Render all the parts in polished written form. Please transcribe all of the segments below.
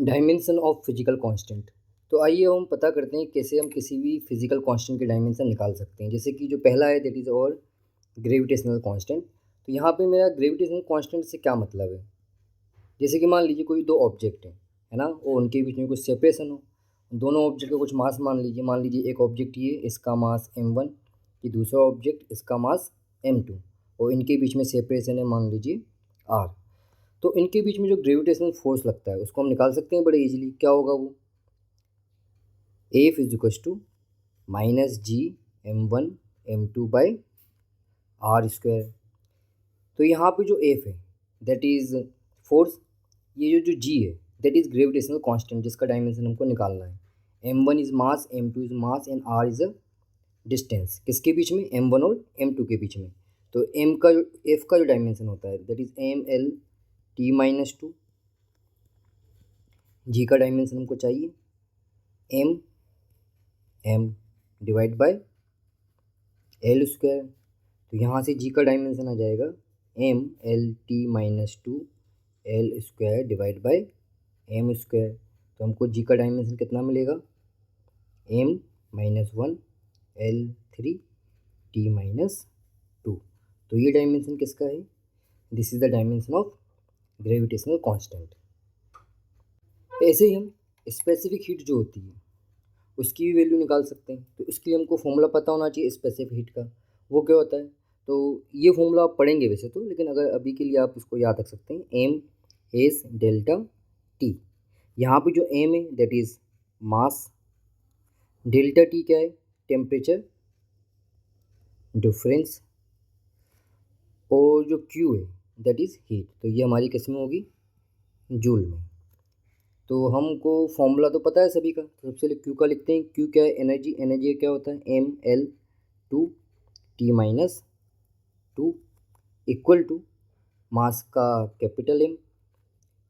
Dimension of physical constant. तो आइए हम पता करते हैं कैसे हम किसी भी फिजिकल कांस्टेंट के डायमेंशन निकाल सकते हैं। जैसे कि जो पहला है दैट इज़ और ग्रेविटेशनल कांस्टेंट। तो यहाँ पे मेरा ग्रेविटेशनल कांस्टेंट से क्या मतलब है, जैसे कि मान लीजिए कोई दो ऑब्जेक्ट है ना, और उनके बीच में कुछ सेपरेशन हो। दोनों ऑब्जेक्ट का कुछ मास मान लीजिए एक ऑब्जेक्ट ये इसका मास m1, कि दूसरा ऑब्जेक्ट इसका मास m2, और इनके बीच में सेपरेशन है मान लीजिए r। तो इनके बीच में जो ग्रेविटेशनल फोर्स लगता है उसको हम निकाल सकते हैं बड़े इजीली। क्या होगा वो, F is equals to minus G m1 m2 by R square. तो यहाँ पे जो F है दैट इज़ फोर्स, ये जो G है दैट इज़ ग्रेविटेशनल कांस्टेंट जिसका डायमेंशन हमको निकालना है। m1 is mass, m2 is mass and r is a distance. किसके बीच में, m1 और m2 के बीच में। तो F का जो डायमेंशन होता है that is ml t minus two. G का डायमेंशन हमको चाहिए m divide by L square. तो यहाँ से जी का डायमेंशन आ जाएगा mlt minus two L square divide by M square. तो हमको जी का डायमेंशन कितना मिलेगा, m minus one L3 t minus two. तो ये डायमेंशन किसका है, this is the dimension of gravitational constant. ऐसे ही हम स्पेसिफिक हीट जो होती है उसकी भी वैल्यू निकाल सकते हैं। तो इसके लिए हमको फॉर्मूला पता होना चाहिए स्पेसिफिक हीट का। वो क्या होता है, तो ये फॉर्मूला आप पढ़ेंगे वैसे तो, लेकिन अगर अभी के लिए आप इसको याद रख सकते हैं, एम एस डेल्टा टी। यहाँ पे जो एम है that is mass, delta T क्या है, टेम्परेचर डिफरेंस, और जो क्यू है दैट इज़ हीट। तो ये हमारी किस में होगी, जूल में। तो हमको फॉर्मूला तो पता है सभी का, तो सबसे पहले क्यू का लिखते हैं। क्यू क्या है, एनर्जी। एनर्जी क्या होता है, M L two T minus two equal to mass का कैपिटल एम,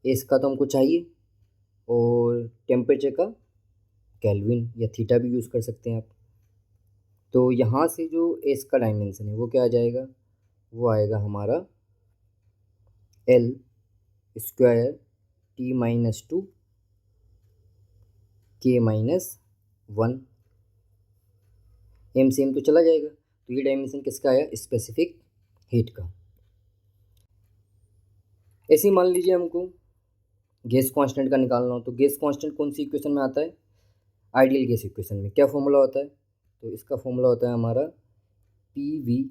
एस का तो हमको चाहिए, और टेम्परेचर का केल्विन या थीटा भी यूज़ कर सकते हैं आप। तो यहाँ से जो एस का डायमेंशन है वो क्या आ जाएगा, वो आएगा हमारा L square T minus to के माइनस वन। एम से एम तो चला जाएगा। तो ये डायमेंशन किसका आया, स्पेसिफिक हीट का। ऐसे ही मान लीजिए हमको गैस कांस्टेंट का निकालना हो, तो गैस कांस्टेंट कौन सी इक्वेशन में आता है, आइडियल गैस इक्वेशन में। क्या फॉर्मूला होता है, तो इसका फॉर्मूला होता है हमारा P V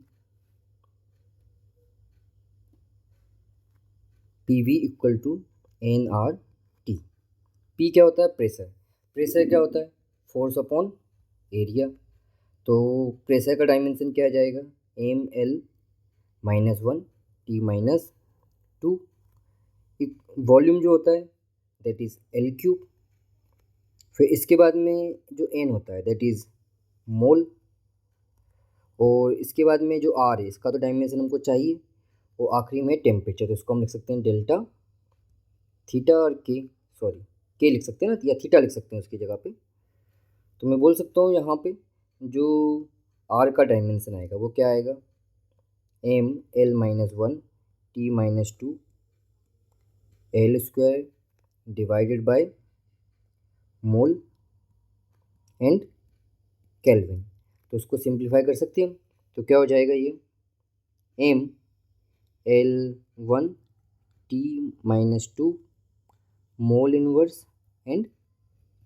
equal to N R T. P क्या होता है, प्रेशर। प्रेशर क्या होता है, फोर्स अपॉन एरिया। तो प्रेशर का डायमेंशन क्या आ जाएगा, M L minus one T minus two. Volume जो होता है दैट इज़ एल क्यूब। फिर इसके बाद में जो एन होता है दैट इज़ मोल, और इसके बाद में जो आर है इसका तो डायमेंशन हमको चाहिए, और आखिरी में टेम्परेचर। तो इसको हम लिख सकते हैं डेल्टा थीटा और के, सॉरी के लिख सकते हैं ना, या थीटा लिख सकते हैं उसकी जगह पे। तो मैं बोल सकता हूँ यहाँ पे जो आर का डायमेंशन आएगा वो क्या आएगा, M L minus one T minus two L square divided by mole and kelvin. तो उसको सिंप्लीफाई कर सकते हैं हम। तो क्या हो जाएगा ये, M L one T minus two mole inverse and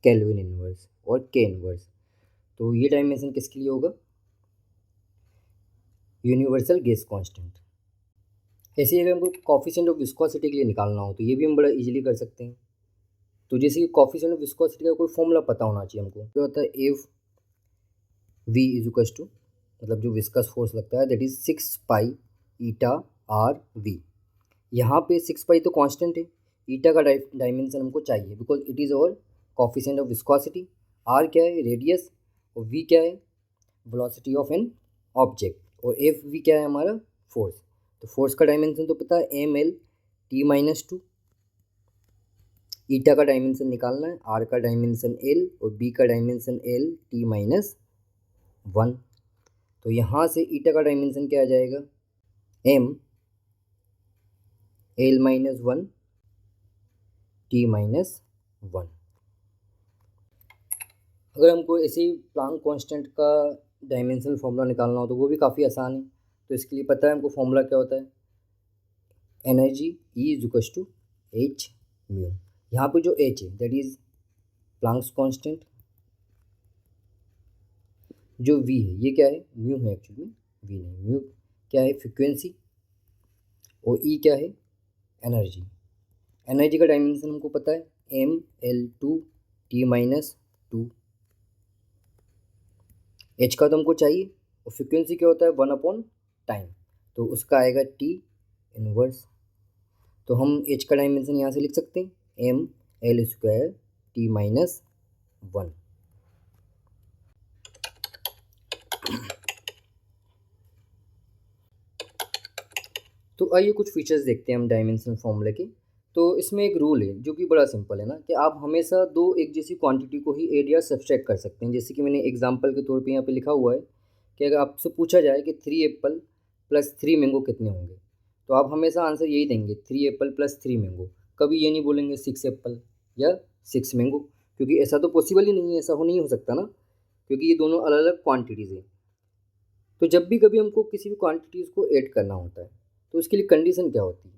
kelvin inverse और के इनवर्स। तो ये डायमेंशन किसके लिए होगा, यूनिवर्सल गैस कांस्टेंट। ऐसे ही अगर हमको कॉफिशिएंट ऑफ विस्कोसिटी के लिए निकालना हो तो ये भी हम बड़ा इजीली कर सकते हैं। तो जैसे कि कॉफिशिएंट ऑफ विस्कोसिटी का कोई फॉर्मूला पता होना चाहिए हमको। क्या होता है, F V is equals to, मतलब जो विस्कस फोर्स लगता है that is 6 pi eta R V. यहाँ पे 6 पाई तो कांस्टेंट है, ईटा का डायमेंशन हमको चाहिए because it is our coefficient of viscosity. R क्या है, रेडियस, और वी क्या है, वेलोसिटी ऑफ एन ऑब्जेक्ट, और एफ वी क्या है हमारा, फोर्स। तो फोर्स का डायमेंशन तो पता है M L T minus two. Eta का डायमेंशन निकालना है, आर का डायमेंशन एल और बी का dimension L T minus one. तो यहाँ से ईटा का डायमेंशन क्या आ जाएगा, M L minus one T minus 1। अगर हमको ऐसे ही प्लांक कांस्टेंट का डायमेंशनल फॉर्मूला निकालना हो तो वो भी काफ़ी आसान है। तो इसके लिए पता है हमको फॉर्मूला क्या होता है, energy E is equal to H mu. यहाँ पे जो एच है दैट इज प्लांक्स कांस्टेंट, जो वी है ये क्या है, म्यू है एक्चुअली, वी नहीं, म्यू क्या है फ्रिक्वेंसी, और ई क्या है एनर्जी। एनर्जी का डायमेंशन हमको पता है mL2T-2। एच का तो हमको चाहिए, और फ्रिक्वेंसी क्या होता है 1/टाइम, तो उसका आएगा T इनवर्स। तो हम एच का डायमेंशन यहाँ से लिख सकते हैं mL2T-1। तो आइए कुछ फीचर्स देखते हैं हम डायमेंशन फॉर्मूले के। तो इसमें एक रूल है जो कि बड़ा सिंपल है ना, कि आप हमेशा दो एक जैसी क्वांटिटी को ही ऐड या सब्सट्रैक्ट कर सकते हैं। जैसे कि मैंने एग्जांपल के तौर पे यहाँ पे लिखा हुआ है कि अगर आपसे पूछा जाए कि 3 एप्पल प्लस 3 मैंगो कितने होंगे, तो आप हमेशा आंसर यही देंगे 3 एप्पल प्लस 3 मैंगो। कभी ये नहीं बोलेंगे 6 एप्पल या 6 मैंगो, क्योंकि ऐसा तो पॉसिबल ही नहीं है, ऐसा हो नहीं हो सकता ना, क्योंकि ये दोनों अलग अलग क्वान्टिटीज़ हैं। तो जब भी कभी हमको किसी भी क्वांटिटीज़ को ऐड करना होता है तो उसके लिए कंडीशन क्या होती है,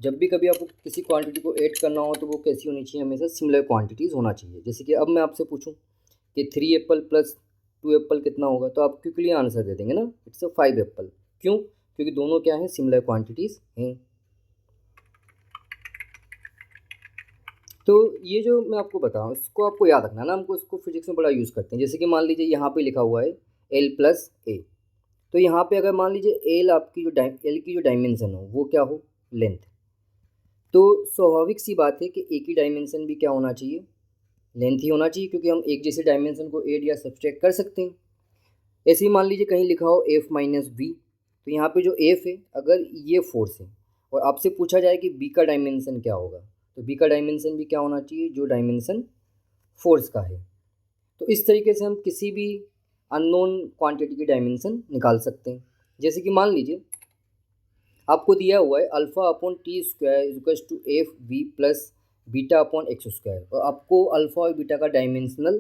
जब भी कभी आपको किसी क्वांटिटी को ऐड करना हो तो वो कैसी होनी चाहिए, हमेशा सिमिलर क्वांटिटीज़ होना चाहिए। जैसे कि अब मैं आपसे पूछूं कि 3 एप्पल प्लस 2 एप्पल कितना होगा, तो आप क्विकली आंसर दे देंगे ना, इट्स 5 एप्पल। क्यों? क्योंकि दोनों क्या हैं, सिमिलर क्वांटिटीज़ हैं। तो ये जो मैं आपको बताऊँ इसको आपको याद रखना ना, हमको इसको फिजिक्स में बड़ा यूज़ करते हैं। जैसे कि मान लीजिए यहाँ पे लिखा हुआ है L प्लस ए, तो यहाँ पे अगर मान लीजिए एल आपकी जो एल की जो डायमेंशन हो वो क्या हो, लेंथ, तो स्वाभाविक सी बात है कि ए की डायमेंशन भी क्या होना चाहिए, लेंथ ही होना चाहिए, क्योंकि हम एक जैसे डायमेंशन को ऐड या सब्सट्रैक्ट कर सकते हैं। ऐसे ही मान लीजिए कहीं लिखा हो एफ माइनस बी, तो यहाँ पे जो एफ है अगर ये फोर्स है और आपसे पूछा जाए कि बी का डायमेंशन क्या होगा, तो बी का डायमेंशन भी क्या होना चाहिए, जो डायमेंशन फोर्स का है। तो इस तरीके से हम किसी भी अननोन क्वांटिटी की डायमेंशन निकाल सकते हैं। जैसे कि मान लीजिए आपको दिया हुआ है alpha upon T square equals to F V plus beta upon X square, और आपको अल्फ़ा और बीटा का डायमेंशनल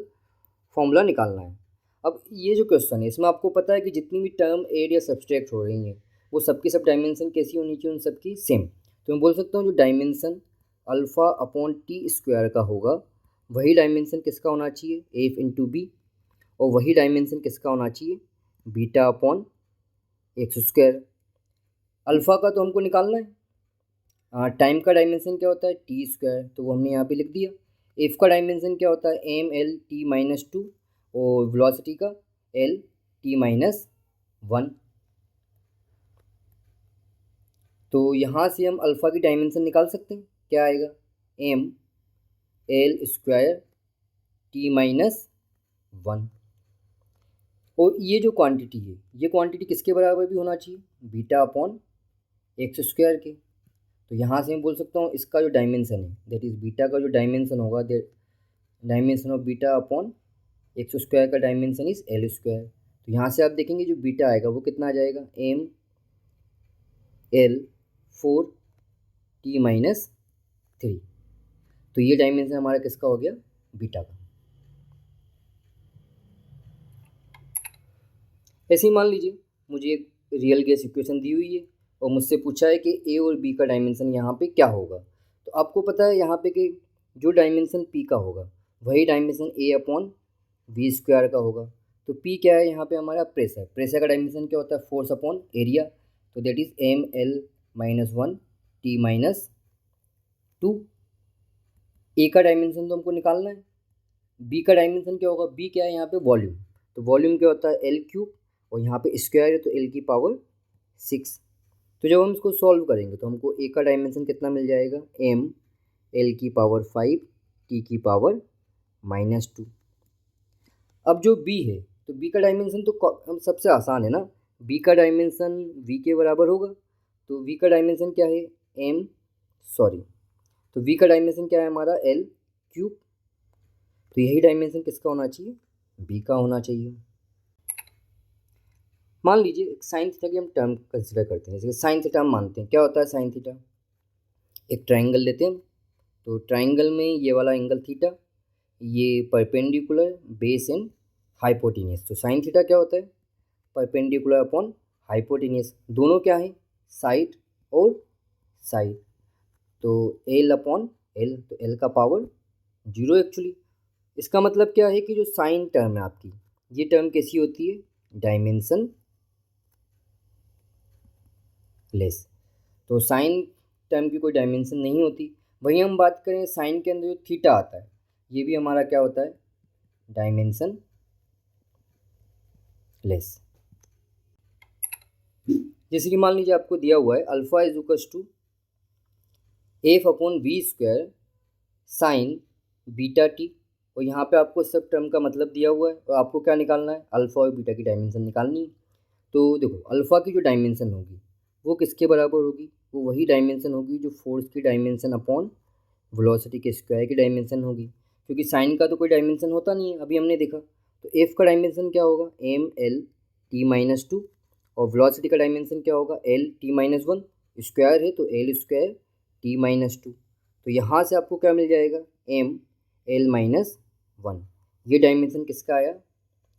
फॉर्मूला निकालना है। अब ये जो क्वेश्चन है इसमें आपको पता है कि जितनी भी टर्म एड या सब्सट्रैक्ट हो रही हैं वो सबकी सब डायमेंशन कैसी होनी चाहिए, उन सबकी सेम। तो मैं बोल सकता हूँ जो dimension alpha upon T square का होगा वही डायमेंशन किसका होना चाहिए, एफ इंटू बी, और वही डायमेंशन किसका होना चाहिए, beta upon X square. Alpha का तो हमको निकालना है, टाइम का डायमेंशन क्या होता है टी स्क्वायर, तो वो हमने यहाँ पे लिख दिया। एफ का डायमेंशन क्या होता है mL/T-2, और वेलोसिटी का L/T-1। तो यहाँ से हम अल्फ़ा की डायमेंशन निकाल सकते हैं, क्या आएगा mL²T-1। और ये जो क्वांटिटी है ये क्वांटिटी किसके बराबर भी होना चाहिए, बीटा अपॉन एक्स स्क्वायर के। तो यहाँ से मैं बोल सकता हूँ इसका जो डायमेंशन है दैट इज़ बीटा का जो डायमेंशन होगा, dimension of beta upon X square का डायमेंशन इज एल स्क्वायर। तो यहाँ से आप देखेंगे जो बीटा आएगा वो कितना आ जाएगा mL/T-3। तो ये डायमेंशन हमारा किसका हो गया, बीटा का। ऐसे ही मान लीजिए मुझे एक रियल गैस इक्वेशन दी हुई है और मुझसे पूछा है कि ए और बी का डायमेंशन यहाँ पे क्या होगा। तो आपको पता है यहाँ पे कि जो डायमेंशन पी का होगा वही dimension A upon V square का होगा। तो पी क्या है यहाँ पे हमारा प्रेशर, प्रेशर का डायमेंशन क्या होता है फोर्स अपॉन एरिया, तो दैट इज mL-1T-2। ए का डायमेंशन तो हमको निकालना है, बी का डायमेंशन क्या होगा, बी क्या है यहाँ पे वॉल्यूम, तो वॉल्यूम क्या होता है L3, और यहाँ पे स्क्वायर है तो L⁶। तो जब हम इसको सॉल्व करेंगे तो हमको ए का डायमेंशन कितना मिल जाएगा mL⁵T⁻²। अब जो बी है तो बी का डायमेंशन तो सबसे आसान है ना, बी का डायमेंशन वी के बराबर होगा। तो वी का डायमेंशन क्या है तो वी का डायमेंशन क्या है हमारा L3। तो यही डायमेंशन किसका होना चाहिए, बी का होना चाहिए। मान लीजिए एक साइन थीटा की हम टर्म कंसिडर करते हैं, जैसे साइन थीटा हम मानते हैं क्या होता है साइन थीटा, एक ट्रायंगल लेते हैं तो ट्राइंगल में ये वाला एंगल थीटा, ये परपेंडिकुलर, बेस एंड हाइपोटेनियस। तो साइन थीटा क्या होता है? Perpendicular upon hypotenuse. दोनों क्या है? साइड और साइड। तो एल अपॉन एल, तो एल का पावर 0 एक्चुअली। इसका मतलब क्या है कि जो साइन टर्म है आपकी, ये टर्म कैसी होती है? Dimension less. तो साइन टर्म की कोई डायमेंशन नहीं होती। वहीं हम बात करें साइन के अंदर जो थीटा आता है, ये भी हमारा क्या होता है? Dimensionless. जैसे कि मान लीजिए आपको दिया हुआ है alpha is equals to F upon V square sine beta T, और यहाँ पे आपको सब टर्म का मतलब दिया हुआ है और आपको क्या निकालना है? अल्फ़ा और बीटा की डायमेंशन निकालनी है। तो देखो अल्फ़ा की जो डायमेंशन होगी वो किसके बराबर होगी? वो वही डायमेंशन होगी जो फोर्स की डायमेंशन अपॉन वेलोसिटी के स्क्वायर की डायमेंशन होगी, क्योंकि साइन का तो कोई डायमेंशन होता नहीं है, अभी हमने देखा। तो एफ का डायमेंशन क्या होगा? M L T minus two, और वेलोसिटी का डायमेंशन क्या होगा? L T minus one. Square है तो L square T minus two. तो यहाँ से आपको क्या मिल जाएगा? M L minus one. ये डायमेंशन किसका आया?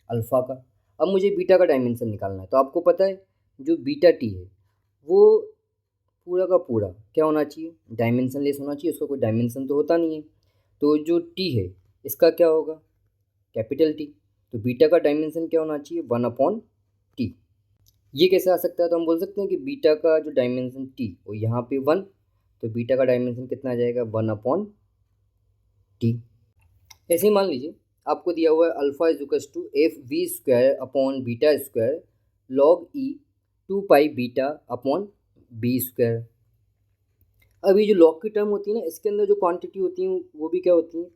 अल्फ़ा का। अब मुझे बीटा का डायमेंशन निकालना है। तो आपको पता है जो बीटा टी है वो पूरा का पूरा क्या होना चाहिए? डायमेंशन लेस होना चाहिए, उसका कोई डायमेंशन तो होता नहीं है। तो जो टी है इसका क्या होगा? Capital T. तो बीटा का डायमेंशन क्या होना चाहिए? 1/टी। ये कैसे आ सकता है? तो हम बोल सकते हैं कि बीटा का जो डायमेंशन टी वो यहाँ पे 1, तो बीटा का डायमेंशन कितना आ जाएगा? 1/टी। ऐसे ही मान लीजिए आपको दिया हुआ है alpha is equals to F V square upon beta square log E 2 pi beta upon B square. अब ये जो लॉग की टर्म होती है ना, इसके अंदर जो क्वांटिटी होती हैं वो भी क्या होती हैं?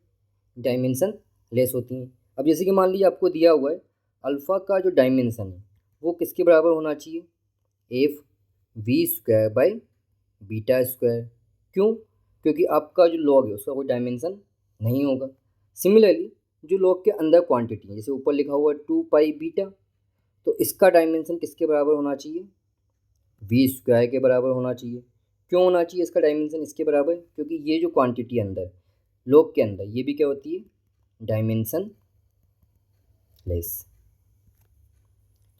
डायमेंशन लेस होती हैं। अब जैसे कि मान लीजिए आपको दिया हुआ है अल्फ़ा का जो डायमेंशन है वो किसके बराबर होना चाहिए? F V square by beta square. क्यों? क्योंकि आपका जो लॉग है उसका कोई डायमेंशन नहीं होगा। सिमिलरली जो लॉग के अंदर क्वांटिटी है, जैसे ऊपर लिखा हुआ है 2 पाई बीटा, तो इसका डायमेंशन किसके बराबर होना चाहिए? वी स्क्वायर के बराबर होना चाहिए। क्यों होना चाहिए इसका डायमेंशन इसके बराबर? क्योंकि ये जो क्वांटिटी अंदर लॉग के अंदर ये भी क्या होती है? Dimension less.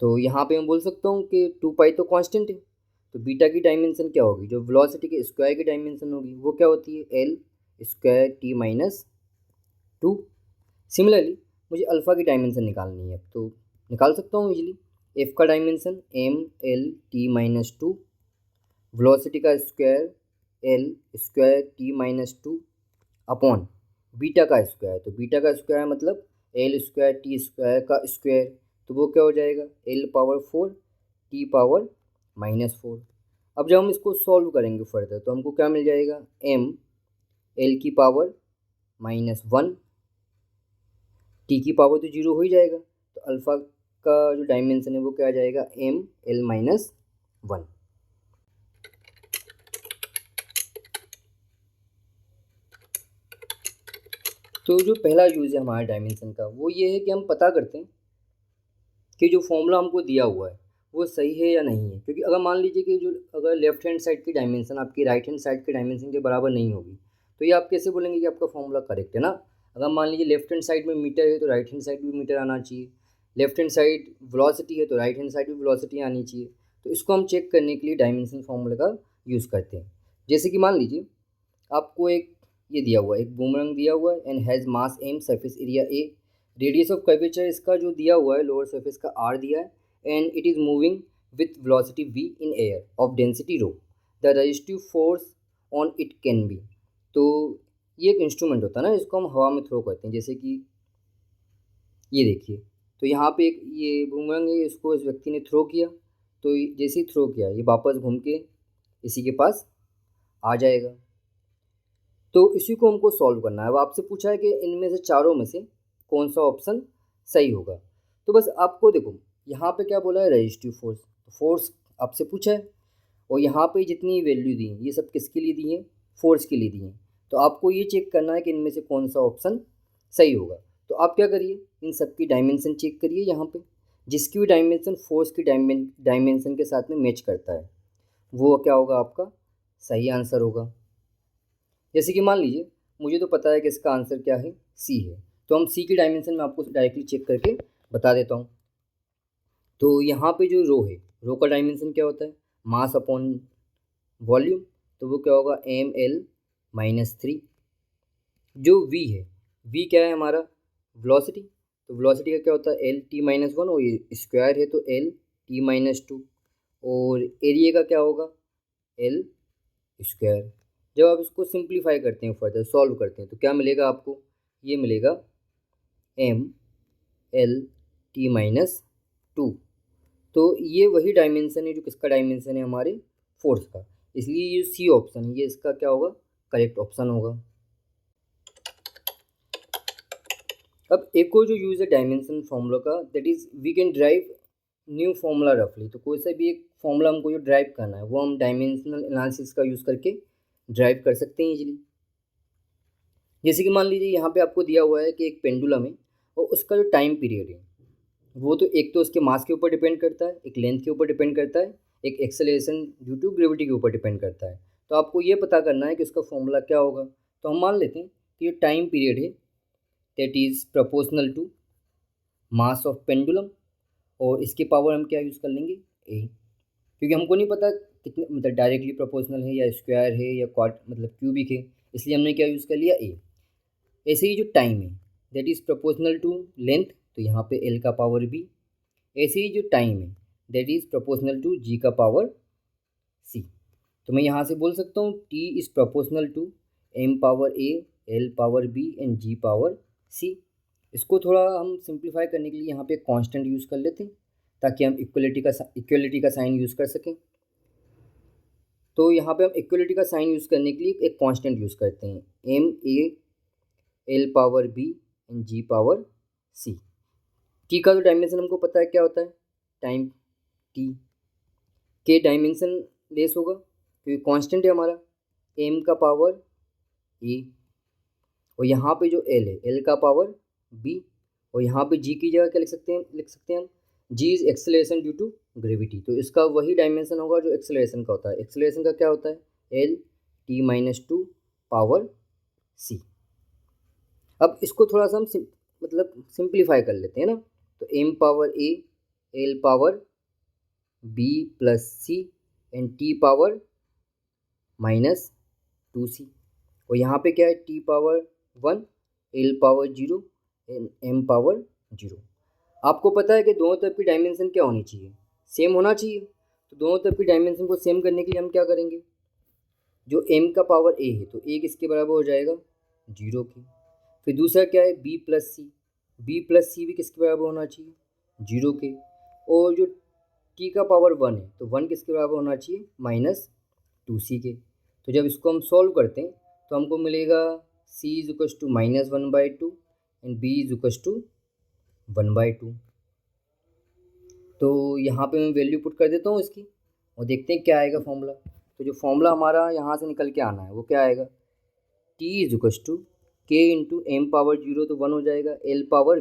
तो यहाँ पे मैं बोल सकता हूँ कि 2 पाई तो कांस्टेंट है, तो बीटा की डायमेंशन क्या होगी? जो वेलोसिटी के स्क्वायर की डायमेंशन होगी वो क्या होती है? L square T minus two. Similarly मुझे अल्फ़ा की डायमेंशन निकालनी है, तो निकाल सकता हूँ इजीली। एफ का dimension M L T minus two, velocity का square L square T minus two upon beta का स्क्वायर। तो बीटा का स्क्वायर मतलब एल स्क्वायर टी स्क्वायर का स्क्वायर, तो वो क्या हो जाएगा? L power 4 T power minus 4। अब जब हम इसको सॉल्व करेंगे फर्दर तो हमको क्या मिल जाएगा? एम एल की पावर -1, टी की पावर तो 0 हो ही जाएगा, तो अल्फ़ा का जो डायमेंशन है वो क्या आ जाएगा? M L minus 1। तो जो पहला यूज़ है हमारे डायमेंशन का वो ये है कि हम पता करते हैं कि जो फॉर्मूला हमको दिया हुआ है वो सही है या नहीं है। क्योंकि अगर मान लीजिए कि जो अगर लेफ्ट हैंड साइड की डायमेंशन आपकी राइट हैंड साइड के डायमेंशन के बराबर नहीं होगी, तो ये आप कैसे बोलेंगे कि आपका फॉर्मूला करेक्ट है ना? अगर मान लीजिए लेफ्ट हैंड साइड में मीटर है तो राइट हैंड साइड भी मीटर आना चाहिए, लेफ्ट हैंड साइड वेलोसिटी है तो राइट हैंड साइड भी वेलोसिटी आनी चाहिए। तो इसको हम चेक करने के लिए डायमेंशन फॉर्मूले का यूज़ करते हैं। जैसे कि मान लीजिए आपको एक ये दिया हुआ है, एक बूमरंग दिया हुआ है and has mass M, surface area A, radius of curvature इसका जो दिया हुआ है लोअर सरफेस का आर दिया है, and it is moving with velocity v in air of density rho, the resistive force on it can be. तो ये एक इंस्ट्रूमेंट होता है ना, इसको हम हवा में थ्रो करते हैं। जैसे कि ये देखिए, तो यहाँ पे एक ये बूमरंग है, इसको इस व्यक्ति ने थ्रो किया, तो जैसे ही थ्रो किया ये वापस घूम के इसी के पास आ जाएगा। तो इसी को हमको सॉल्व करना है। अब आपसे पूछा है कि इनमें से चारों में से कौन सा ऑप्शन सही होगा। तो बस आपको देखो यहाँ पे क्या बोला है? Resistive force. फोर्स आपसे पूछा है और यहाँ पे जितनी वैल्यू दी है ये सब किसके लिए दी है? फोर्स के लिए दी है। तो आपको ये चेक करना है कि इनमें से कौन सा ऑप्शन सही होगा। तो आप क्या करिए, इन सब की डायमेंशन चेक करिए। यहाँ पे जिसकी भी डायमेंशन फोर्स की डायमेंशन के साथ में मैच करता है वो क्या होगा? आपका सही आंसर होगा। जैसे कि मान लीजिए मुझे तो पता है कि इसका आंसर क्या है, सी है। तो हम सी की डायमेंशन में आपको डायरेक्टली चेक करके बता देता हूँ। तो यहाँ पे जो रो है, रो का डायमेंशन क्या होता है, मास अपॉन वॉल्यूम, तो वो क्या होगा ml-3। जो v है, v क्या है हमारा, वेलोसिटी, तो वेलोसिटी का क्या होता है L-T-1, और ये स्क्वायर है तो L-T-2, और एरिया का क्या होगा L स्क्वायर। जब आप इसको सिंप्लीफाई करते हैं, फर्दर सॉल्व करते हैं, तो क्या मिलेगा आपको, ये मिलेगा ml-T-2। तो ये वही डायमेंशन है जो किसका डायमेंशन है, हमारे फोर्स का। इसलिए ये सी ऑप्शन है, ये इसका क्या होगा, करेक्ट ऑप्शन होगा। अब एक और जो यूज़ है डायमेंशन फॉर्मूला का, that is we can drive new formula रफली। तो कोई सा भी एक फॉर्मूला हमको जो ड्राइव करना है वो हम डायमेंशनल एनालिसिस का यूज़ करके ड्राइव कर सकते हैं इजीली। जैसे कि मान लीजिए यहाँ पे आपको दिया हुआ है कि एक पेंडुलम है और उसका जो टाइम पीरियड है वो तो एक तो उसके मास के ऊपर डिपेंड करता है, एक लेंथ के ऊपर डिपेंड करता है, एक एक्सेलरेशन ड्यू टू ग्रेविटी के ऊपर डिपेंड करता है। तो आपको ये पता करना है कि उसका फॉर्मूला क्या होगा। तो हम मान लेते हैं कि ये टाइम पीरियड है that is proportional to mass of pendulum, और इसके पावर हम क्या यूज़ कर लेंगे ए, क्योंकि हमको नहीं पता कितने मतलब डायरेक्टली प्रोपोर्शनल है या स्क्वायर है या क्वाड मतलब क्यूबिक है, इसलिए हमने क्या यूज़ कर लिया ए। ऐसे ही जो टाइम है that is proportional to length, तो यहाँ पे एल का पावर बी। ऐसे ही जो टाइम है that is proportional to G का पावर सी। तो मैं यहाँ से बोल सकता हूँ T is proportional to M power A, L power B and G power C. इसको थोड़ा हम सिंप्लीफाई करने के लिए यहाँ पे कांस्टेंट यूज़ कर लेते हैं ताकि हम इक्वलिटी का साइन यूज़ कर सकें। तो यहाँ पे हम इक्वलिटी का साइन यूज़ करने के लिए एक कांस्टेंट यूज़ करते हैं M A, L power B and G power C. T का जो डायमेंशन हमको पता है क्या होता है, टाइम टी के डायमेंशन लेस होगा क्योंकि कांस्टेंट है हमारा एम का पावर ए, और यहाँ पे जो एल है एल का पावर बी, और यहाँ पे जी की जगह क्या लिख सकते हैं हम, G is acceleration due to gravity. तो इसका वही डायमेंशन होगा जो एक्सेलरेशन का होता है। एक्सेलरेशन का क्या होता है L-T-2 पावर सी। अब इसको थोड़ा सा हम मतलब सिंप्लीफाई कर लेते हैं ना, तो M power A, L power B plus C and T power -2c, और यहाँ पे क्या है T power 1, L power 0 and M power 0। आपको पता है कि दोनों तरफ की डायमेंशन क्या होनी चाहिए, सेम होना चाहिए। तो दोनों तरफ की डायमेंशन को सेम करने के लिए हम क्या करेंगे, जो m का पावर a है तो a किसके बराबर हो जाएगा 0 के। फिर दूसरा क्या है b प्लस सी भी किसके बराबर होना चाहिए 0 के। और जो t का पावर 1 है तो 1 किसके बराबर होना चाहिए -2c के। तो जब इसको हम सॉल्व करते हैं तो हमको मिलेगा c is equals to -1/2 and b is equals to 1/2। तो यहाँ पे मैं वैल्यू पुट कर देता हूँ इसकी और देखते हैं क्या आएगा फॉर्मूला। तो जो फॉर्मूला हमारा यहाँ से निकल के आना है वो क्या आएगा, t is equals to K into M power 0 तो 1 हो जाएगा, L power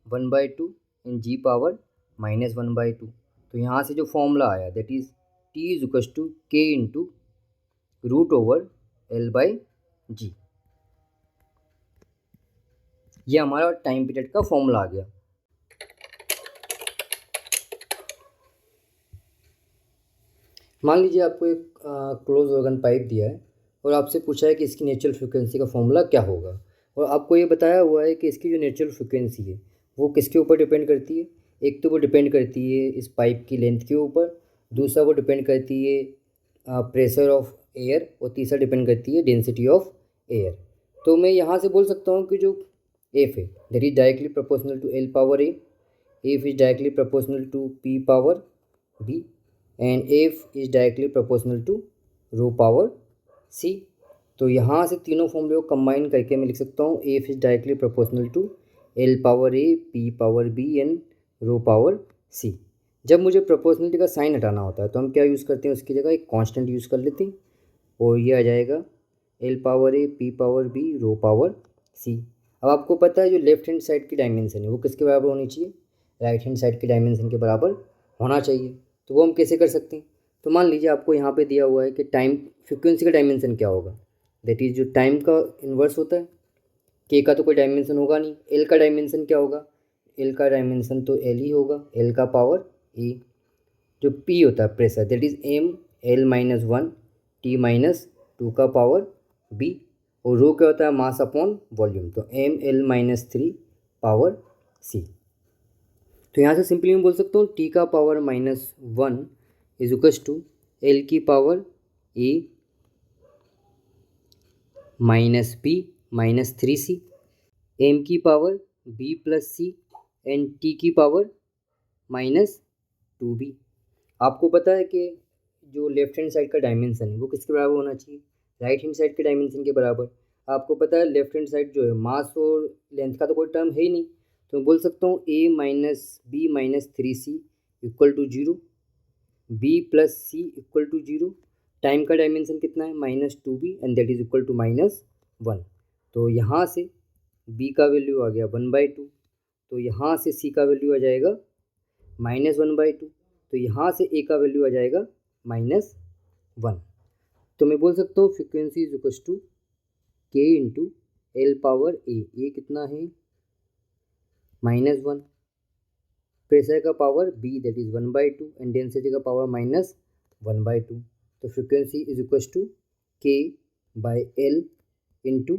1/2 and G power -1/2। तो यहाँ से जो फॉर्मूला आया that is t is equals to K into √L/g। ये हमारा टाइम पीरियड का फॉर्मूला आ गया। मान लीजिए आपको एक क्लोज ऑर्गन पाइप दिया है और आपसे पूछा है कि इसकी नेचुरल फ्रिक्वेंसी का फॉर्मूला क्या होगा, और आपको ये बताया हुआ है कि इसकी जो नेचुरल फ्रिक्वेंसी है वो किसके ऊपर डिपेंड करती है। एक तो वो डिपेंड करती है इस पाइप की लेंथ के ऊपर, दूसरा वो डिपेंड करती है प्रेशर ऑफ एयर, और तीसरा डिपेंड करती है डेंसिटी ऑफ एयर। तो मैं यहाँ से बोल सकता हूँ कि जो एफ है that is directly proportional to L power A, F is directly proportional to P power B and F is directly proportional to rho power C. तो यहाँ से तीनों फॉर्मूले को कंबाइन करके मैं लिख सकता हूँ F is directly proportional to L power A, P power B and rho power C. जब मुझे प्रोपोर्शनलिटी का साइन हटाना होता है तो हम क्या यूज़ करते हैं, उसकी जगह एक कांस्टेंट यूज़ कर लेते हैं और ये आ जाएगा L power A, P power B, row power सी। अब आपको पता है जो लेफ्ट हैंड साइड की डायमेंशन है वो किसके बराबर होनी चाहिए, राइट हैंड साइड की डायमेंशन के बराबर होना चाहिए। तो वो हम कैसे कर सकते हैं, तो मान लीजिए आपको यहाँ पे दिया हुआ है कि टाइम फ्रिक्वेंसी का डायमेंशन क्या होगा, दैट इज़ जो टाइम का इन्वर्स होता है। के का तो कोई डायमेंशन होगा नहीं, एल का डायमेंशन क्या होगा, एल का डायमेंशन तो एल ही होगा, एल का पावर ए। जो पी होता है pressure, that is M L minus one T minus two का पावर बी। और रो क्या होता है, मास अपॉन वॉल्यूम, तो M L minus three power C. तो यहाँ से सिंपली मैं बोल सकता हूँ टी का power minus one is equals to L की power A minus B minus three C, M की power B plus C and T की पावर माइनस टू बी। आपको पता है कि जो लेफ्ट हैंड साइड का डायमेंशन है वो किसके बराबर होना चाहिए, राइट हैंड साइड के डायमेंशन के बराबर। आपको पता है लेफ्ट हैंड साइड जो है मास और लेंथ का तो कोई टर्म है ही नहीं, तो मैं बोल सकता हूँ A minus B minus three C equal to zero, B plus C equal to zero. Time का डायमेंशन कितना है, minus two B and that is equal to minus one. तो यहाँ से बी का वैल्यू आ गया वन बाई टू, तो यहाँ से सी का वैल्यू आ जाएगा माइनस वन बाई टू, तो यहाँ से ए का वैल्यू आ जाएगा माइनस वन। तो मैं बोल सकता हूँ frequency is equal to K into L power A कितना है माइनस वन, प्रेशर का power B that is one by two and density का power minus one by two. तो frequency is equal to K by L into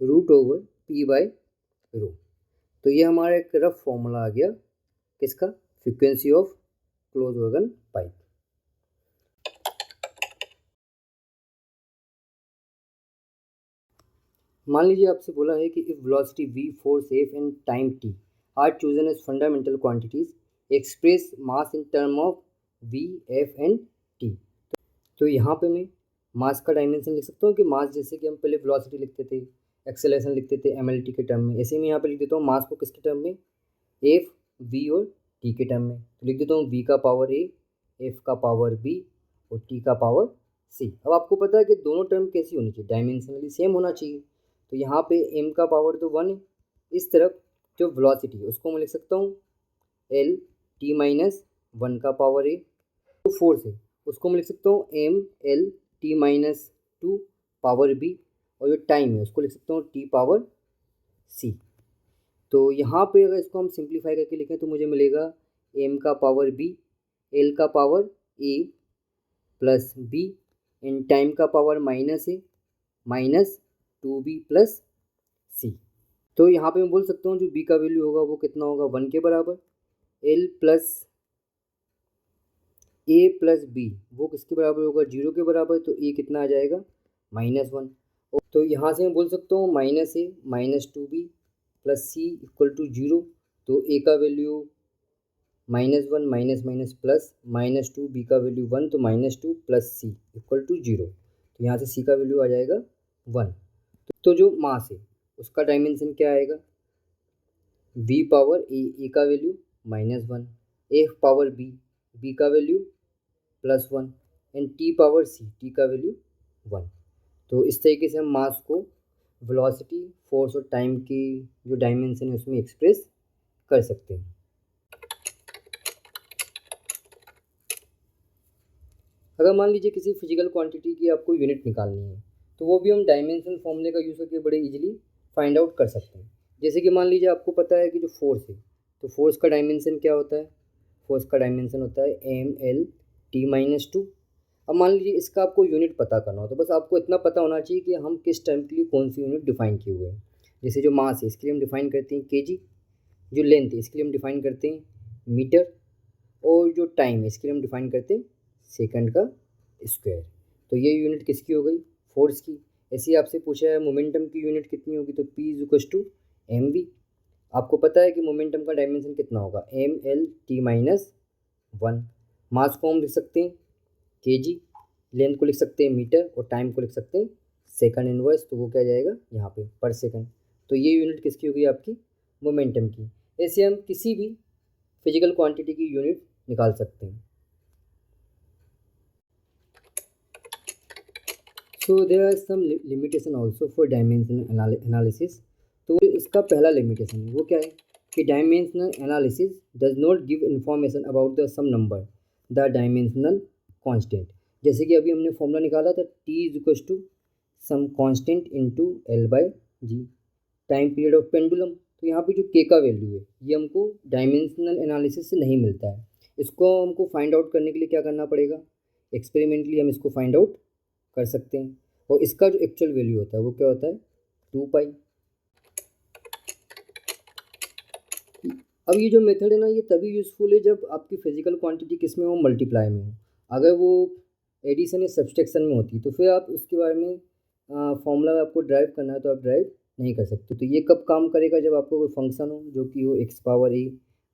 root over P by rho. तो ये हमारा एक rough formula आ गया किसका, frequency of close organ pipe. मान लीजिए आपसे बोला है कि if velocity v, force F and time t are chosen as fundamental quantities, express mass in term of v, F and t। तो यहाँ पे मैं मास का डायमेंशन लिख सकता हूँ कि मास जैसे कि हम पहले वेलोसिटी लिखते थे, एक्सेलरेशन लिखते थे mlt के टर्म में, ऐसे ही मैं यहाँ पे लिख देता हूँ मास को किसके टर्म में, F, v और t के टर्म में। तो लिख देता हूँ v का पावर a, F का पावर b और t का पावर c। अब आपको पता है कि दोनों टर्म कैसी होनी चाहिए, डायमेंशनली सेम होना चाहिए। तो यहाँ पे m का पावर तो वन है, इस तरफ जो वेलोसिटी है उसको मैं लिख सकता हूँ l t माइनस वन का पावर a। जो फोर्स है उसको मैं लिख सकता हूँ m l t minus to power b, और जो टाइम है उसको लिख सकता हूँ t पावर c। तो यहाँ पे अगर इसको हम सिंप्लीफाई करके लिखें तो मुझे मिलेगा m का पावर b, l का power a plus b in time का power minus a minus two B plus C. तो यहाँ पे मैं बोल सकता हूँ जो b का वैल्यू होगा वो कितना होगा, वन के बराबर, l plus a plus b वो किसके बराबर होगा, जीरो के बराबर, तो a कितना आ जाएगा माइनस वन। तो यहाँ से मैं बोल सकता हूँ minus a minus two B plus C equal to zero. तो a का value minus one minus minus plus minus two, B का वैल्यू वन तो minus two plus C equal to zero. तो यहाँ से सी का वैल्यू आ जाएगा वन। तो जो मास है उसका डायमेंशन क्या आएगा, v पावर ए का value minus one, F power B का value plus one and T power T का वैल्यू वन। तो इस तरीके से हम मास को वेलोसिटी, फोर्स और टाइम की जो डायमेंशन है उसमें एक्सप्रेस कर सकते हैं। अगर मान लीजिए किसी फिजिकल क्वांटिटी की आपको यूनिट निकालनी है तो वो भी हम डायमेंशन फॉर्मूले का यूज़ करके बड़े इजीली फाइंड आउट कर सकते हैं। जैसे कि मान लीजिए आपको पता है कि जो फोर्स है तो फोर्स का डायमेंशन क्या होता है, फोर्स का डायमेंशन होता है M L T minus two. अब मान लीजिए इसका आपको यूनिट पता करना हो तो बस आपको इतना पता होना चाहिए कि हम किस टाइम के लिए कौन सी यूनिट डिफाइन किए हुए हैं। जैसे जो मास है इसके लिए हम डिफाइन करते हैं केजी, जो लेंथ है इसके लिए हम डिफाइन करते हैं मीटर, और जो टाइम है इसके लिए हम डिफाइन करते हैं सेकंड का स्क्वायर। तो ये यूनिट किसकी हो गई, फोर्स की। ऐसे ही आपसे पूछा है मोमेंटम की यूनिट कितनी होगी, तो P is equal to M V. आपको पता है कि मोमेंटम का डायमेंशन कितना होगा, M L T minus one. Mass को हम लिख सकते हैं केजी, लेंथ को लिख सकते हैं मीटर और टाइम को लिख सकते हैं सेकंड इनवर्स, तो वो क्या जाएगा यहाँ पे पर सेकंड। तो ये यूनिट किसकी होगी, आपकी मोमेंटम की। ऐसे हम किसी भी फिजिकल क्वांटिटी की यूनिट निकाल सकते हैं। So there are some limitation also for dimensional analysis. तो इसका पहला लिमिटेशन है वो क्या है कि dimensional analysis does not give information about the some number the dimensional constant. जैसे कि अभी हमने फॉर्मूला निकाला था T is equal to some constant into L/G, time period of pendulum. तो यहाँ पे जो के का वैल्यू है ये हमको डायमेंशनल एनालिसिस से नहीं मिलता है, इसको हमको फाइंड आउट करने के लिए क्या करना पड़ेगा, एक्सपेरिमेंटली हम इसको फाइंड आउट कर सकते हैं। और इसका जो एक्चुअल वैल्यू होता है वो क्या होता है, 2π। अब ये जो मेथड है ना ये तभी यूज़फुल है जब आपकी फिजिकल क्वांटिटी किस में हो, मल्टीप्लाई में हो। अगर वो एडिशन या सब्सट्रैक्शन में होती तो फिर आप उसके बारे में फॉर्मूला आपको ड्राइव करना है तो आप ड्राइव नहीं कर सकते। तो ये कब काम करेगा, जब आपको कोई फंक्शन हो जो कि हो x⁻a,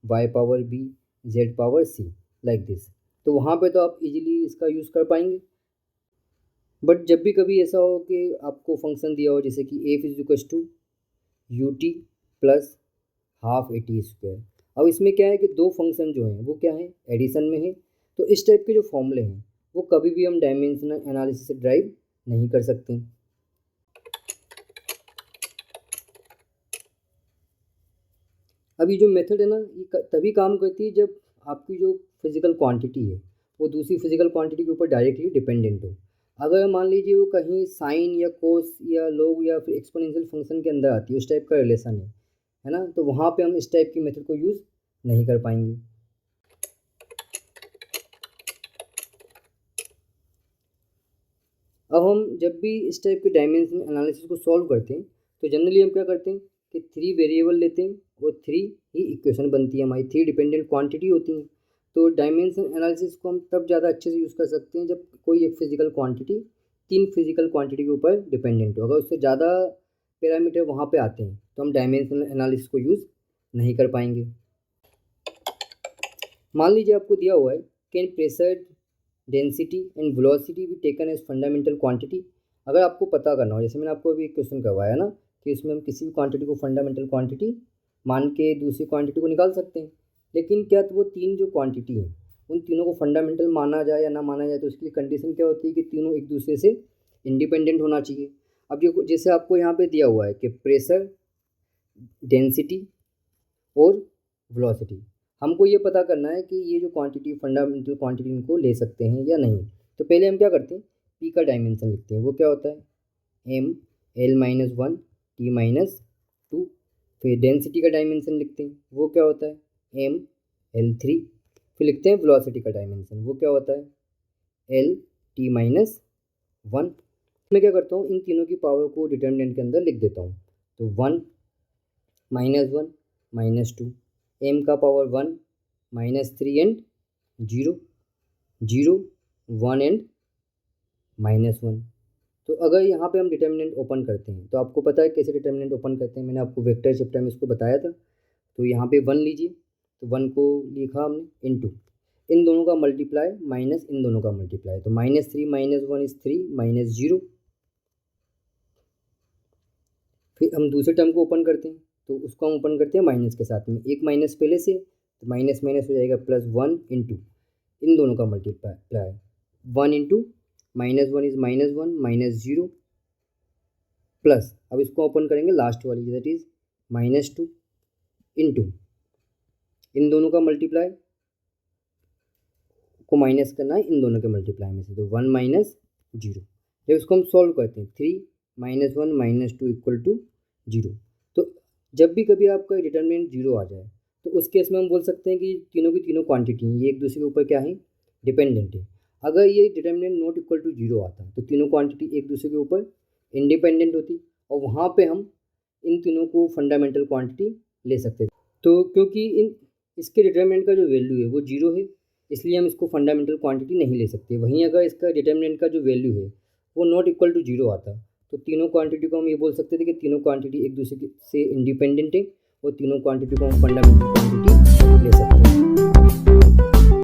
y⁻b, z⁻c like this, तो वहाँ पे तो आप इजीली इसका यूज़ कर पाएंगे। बट जब भी कभी ऐसा हो कि आपको फंक्शन दिया हो जैसे कि f = ut plus half AT², अब इसमें क्या है कि दो फंक्शन जो हैं वो क्या है, एडिशन में है, तो इस टाइप के जो फॉर्मूले हैं वो कभी भी हम डायमेंशनल एनालिसिस से ड्राइव नहीं कर सकते। अब ये जो मेथड है ना ये तभी काम करती है जब आपकी जो फिजिकल क्वांटिटी है वो दूसरी फिजिकल क्वांटिटी के ऊपर डायरेक्टली डिपेंडेंट हो। अगर मान लीजिए वो कहीं साइन या कोस या लॉग या फिर एक्सपोनेंशियल फंक्शन के अंदर आती है, उस टाइप का रिलेशन है ना, तो वहाँ पे हम इस टाइप की मेथड को यूज़ नहीं कर पाएंगे। अब हम जब भी इस टाइप के डायमेंशन एनालिसिस को सॉल्व करते हैं तो जनरली हम क्या करते हैं कि 3 वेरिएबल लेते हैं और 3 ही इक्वेशन बनती है हमारी, 3 डिपेंडेंट क्वांटिटी होती हैं। तो डायमेंशन एनालिसिस को हम तब ज़्यादा अच्छे से यूज़ कर सकते हैं जब कोई एक फिजिकल क्वांटिटी 3 फिजिकल क्वांटिटी के ऊपर डिपेंडेंट हो। अगर उससे ज़्यादा पैरामीटर वहाँ पे आते हैं तो हम डायमेंशनल एनालिसिस को यूज़ नहीं कर पाएंगे। मान लीजिए आपको दिया हुआ है can pressure, density and velocity भी टेकन एज फंडामेंटल क्वांटिटी। अगर आपको पता करना हो, जैसे मैंने आपको अभी एक क्वेश्चन करवाया ना कि इसमें हम किसी भी क्वांटिटी को फंडामेंटल क्वांटिटी मान के दूसरी क्वांटिटी को निकाल सकते हैं, लेकिन क्या तो वो 3 जो क्वांटिटी हैं उन तीनों को फंडामेंटल माना जाए या ना माना जाए, तो उसकी कंडीशन क्या होती है कि तीनों एक दूसरे से इंडिपेंडेंट होना चाहिए। अब जो जैसे आपको यहाँ पे दिया हुआ है कि प्रेशर, डेंसिटी और वेलोसिटी, हमको ये पता करना है कि ये जो क्वांटिटी फंडामेंटल क्वांटिटी इनको ले सकते हैं या नहीं। तो पहले हम क्या करते हैं, पी का डायमेंशन लिखते हैं, वो क्या होता है m l-1 t-2। फिर डेंसिटी का डायमेंशन लिखते हैं, वो क्या होता है m l3। फिर लिखते हैं वेलोसिटी का डायमेंशन, वो क्या होता है l t-1। मैं क्या करता हूँ, इन तीनों की पावर को डिटर्मिनेंट के अंदर लिख देता हूँ। तो 1 -1 -2, m का पावर 1 -3 एंड 0 0 1 एंड -1। तो अगर यहाँ पे हम डिटर्मिनेंट ओपन करते हैं तो आपको पता है कैसे डिटर्मिनेंट ओपन करते हैं, मैंने आपको वेक्टर चैप्टर में इसको बताया था। तो यहाँ पे 1 लीजिए, तो 1 को लिखा हमने इनटू इन दोनों का मल्टीप्लाई माइनस इन दोनों का मल्टीप्लाई, तो -3 -1 इज 3 -0। फिर हम दूसरे टर्म को ओपन करते हैं तो उसको हम ओपन करते हैं माइनस के साथ में, एक माइनस पहले से, तो माइनस माइनस हो जाएगा +1 इंटू इन दोनों का मल्टीप्लाई 1 इंटू -1 इज -1 -0 प्लस, अब इसको ओपन करेंगे लास्ट वाली दैट इज -2 इंटू इन दोनों का मल्टीप्लाई को माइनस करना है इन दोनों के मल्टीप्लाई में से, तो 1 -0। जब इसको हम सॉल्व करते हैं 3 -1 -2 = 0। तो जब भी कभी आपका डिटर्मिनेंट 0 आ जाए तो उस केस में हम बोल सकते हैं कि तीनों की तीनों क्वांटिटी ये एक दूसरे के ऊपर क्या है, डिपेंडेंट है। अगर ये डिटर्मिनेंट नॉट इक्वल टू 0 आता तो तीनों क्वांटिटी एक दूसरे के ऊपर इंडिपेंडेंट होती और वहाँ पे हम इन तीनों को फंडामेंटल क्वांटिटी ले सकते थे। तो क्योंकि इसके डिटर्मिनेंट का जो वैल्यू है वो 0 है, इसलिए हम इसको फंडामेंटल क्वांटिटी नहीं ले सकते। वहीं अगर इसका डिटर्मिनेंट का जो वैल्यू है वो नॉट इक्वल टू 0 आता तो तीनों क्वांटिटी को हम ये बोल सकते थे कि तीनों क्वांटिटी एक दूसरे से इंडिपेंडेंट है और तीनों क्वांटिटी को हम फंडामेंटल क्वांटिटी ले सकते हैं।